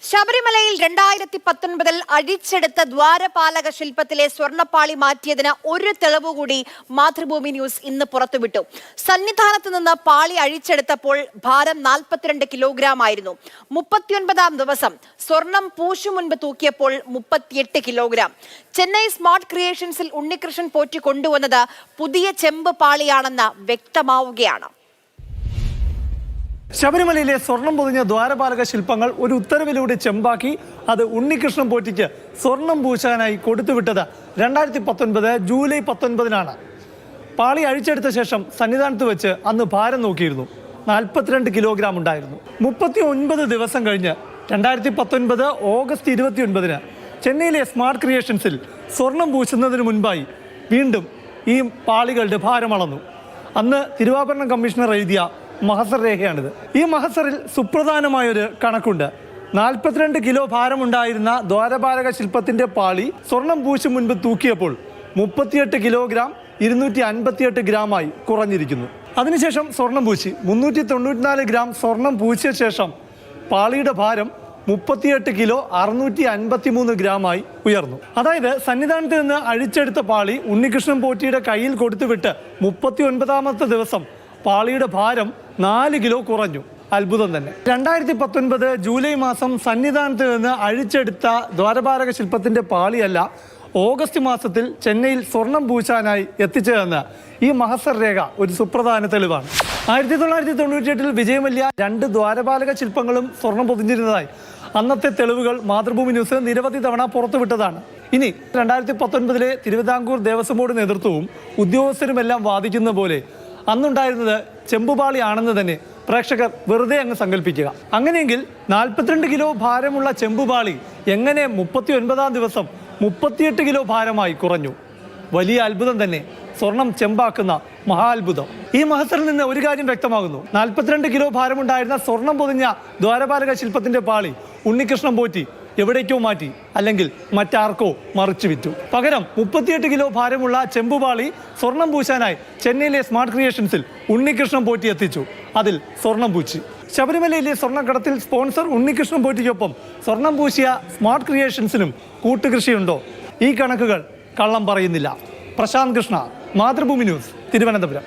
ശബരിമലയിൽ 2019 അഴിച്ചെടുത്ത ദ്വാരപാലക ശില്പത്തിലെ സ്വർണ്ണപ്പാളി മാറ്റിയതിന് ഒരു തെളിവ് കൂടി മാതൃഭൂമി ന്യൂസ് ഇന്ന് പുറത്തുവിട്ടു. സന്നിധാനത്ത് നിന്ന് പാളി അഴിച്ചെടുത്തപ്പോൾ ഭാരം 42 കിലോഗ്രാം ആയിരുന്നു. 39ാം ദിവസം സ്വർണം പൂശു മുൻപ് തൂക്കിയപ്പോൾ 38 കിലോഗ്രാം. ചെന്നൈ സ്മാർട്ട് ക്രിയേഷൻസിൽ ഉണ്ണികൃഷ്ണൻ പോറ്റി കൊണ്ടുവന്നത് പുതിയ ചെമ്പ് പാളിയാണെന്ന് വ്യക്തമാവുകയാണ്. ശബരിമലയിലെ സ്വർണം പൊതിഞ്ഞ ദ്വാരപാലക ശില്പങ്ങൾ ഒരു ഉത്തരവിലൂടെ ചെമ്പാക്കി അത് ഉണ്ണികൃഷ്ണൻ പോറ്റിക്ക് സ്വർണം പൂശാനായി കൊടുത്തുവിട്ടത് 2019 ജൂലൈ 19-നാണ്. പാളി അഴിച്ചെടുത്ത ശേഷം സന്നിധാനത്ത് വെച്ച് അന്ന് ഭാരം നോക്കിയിരുന്നു. 42 കിലോഗ്രാം ഉണ്ടായിരുന്നു. 39 ദിവസം കഴിഞ്ഞ് 2019 ഓഗസ്റ്റ് 29-ന് ചെന്നൈയിലെ സ്മാർട്ട് ക്രിയേഷൻസിൽ സ്വർണം പൂശുന്നതിന് മുൻപായി വീണ്ടും ഈ പാളികളുടെ ഭാരം അളന്നു. അന്ന് തിരുവാഭരണം കമ്മീഷണർ എഴുതിയ മഹസർ രേഖയാണിത്. ഈ മഹസറിൽ സുപ്രധാനമായൊരു കണക്കുണ്ട്. 42 കിലോ ഭാരമുണ്ടായിരുന്ന ദ്വാരപാലക ശില്പത്തിന്റെ പാളി സ്വർണം പൂശു മുൻപ് തൂക്കിയപ്പോൾ 38 കിലോഗ്രാം 258 ഗ്രാമായി കുറഞ്ഞിരിക്കുന്നു. അതിനുശേഷം സ്വർണം പൂശി 394 ഗ്രാം സ്വർണം പൂശിയ ശേഷം പാളിയുടെ ഭാരം 38 കിലോ 653 ഗ്രാമായി ഉയർന്നു. അതായത് സന്നിധാനത്ത് നിന്ന് അഴിച്ചെടുത്ത പാളി ഉണ്ണികൃഷ്ണൻ പോറ്റിയുടെ കയ്യിൽ കൊടുത്തുവിട്ട് 39ാമത്തെ ദിവസം പാളിയുടെ ഭാരം 4 കിലോ കുറഞ്ഞു. അത്ഭുതം തന്നെ. 2019 ജൂലൈ മാസം സന്നിധാനത്ത് നിന്ന് അഴിച്ചെടുത്ത ദ്വാരപാലക ശില്പത്തിന്റെ പാളിയല്ല ഓഗസ്റ്റ് മാസത്തിൽ ചെന്നൈയിൽ സ്വർണം പൂശാനായി എത്തിച്ചതെന്ന് ഈ മഹസർ രേഖ ഒരു സുപ്രധാന തെളിവാണ്. 1998 വിജയമല്യ 2 ദ്വാരപാലക ശില്പങ്ങളും സ്വർണം പൊതിഞ്ഞിരുന്നതായി അന്നത്തെ തെളിവുകൾ മാതൃഭൂമി ന്യൂസ് നിരവധി തവണ പുറത്തുവിട്ടതാണ്. ഇനി 2019 തിരുവിതാംകൂർ ദേവസ്വം ബോർഡ് നേതൃത്വവും ഉദ്യോഗസ്ഥരുമെല്ലാം വാദിക്കുന്ന പോലെ അന്നുണ്ടായിരുന്നത് ചെമ്പുപാളി ആണെന്ന് തന്നെ പ്രേക്ഷകർ വെറുതെ അങ്ങ് സങ്കല്പിക്കുക. അങ്ങനെയെങ്കിൽ 42 കിലോ ഭാരമുള്ള ചെമ്പുപാളി എങ്ങനെ 39ാം ദിവസം 38 കിലോ ഭാരമായി കുറഞ്ഞു? വലിയ അത്ഭുതം തന്നെ. സ്വർണം ചെമ്പാക്കുന്ന മഹാത്ഭുതം. ഈ മഹസറിൽ നിന്ന് ഒരു കാര്യം വ്യക്തമാകുന്നു. 42 കിലോ ഭാരമുണ്ടായിരുന്ന സ്വർണം പൊതിഞ്ഞ ദ്വാരപാലക ശില്പത്തിന്റെ പാളി ഉണ്ണികൃഷ്ണൻ പോറ്റി എവിടേക്കോ മാറ്റി, അല്ലെങ്കിൽ മറ്റാർക്കോ മറിച്ചു വിറ്റു. പകരം 38 കിലോ ഭാരമുള്ള ചെമ്പുപാളി സ്വർണം പൂശാനായി ചെന്നൈയിലെ സ്മാർട്ട് ക്രിയേഷൻസിൽ ഉണ്ണികൃഷ്ണൻ പോറ്റി എത്തിച്ചു. അതിൽ സ്വർണം പൂച്ചി. ശബരിമലയിലെ സ്വർണ്ണക്കടത്തിൽ സ്പോൺസർ ഉണ്ണികൃഷ്ണൻ പോറ്റിക്കൊപ്പം സ്വർണം പൂശിയ സ്മാർട്ട് ക്രിയേഷൻസിനും കൂട്ടുകൃഷിയുണ്ടോ? ഈ കണക്കുകൾ കള്ളം പറയുന്നില്ല. പ്രശാന്ത് കൃഷ്ണ, മാതൃഭൂമി ന്യൂസ്, തിരുവനന്തപുരം.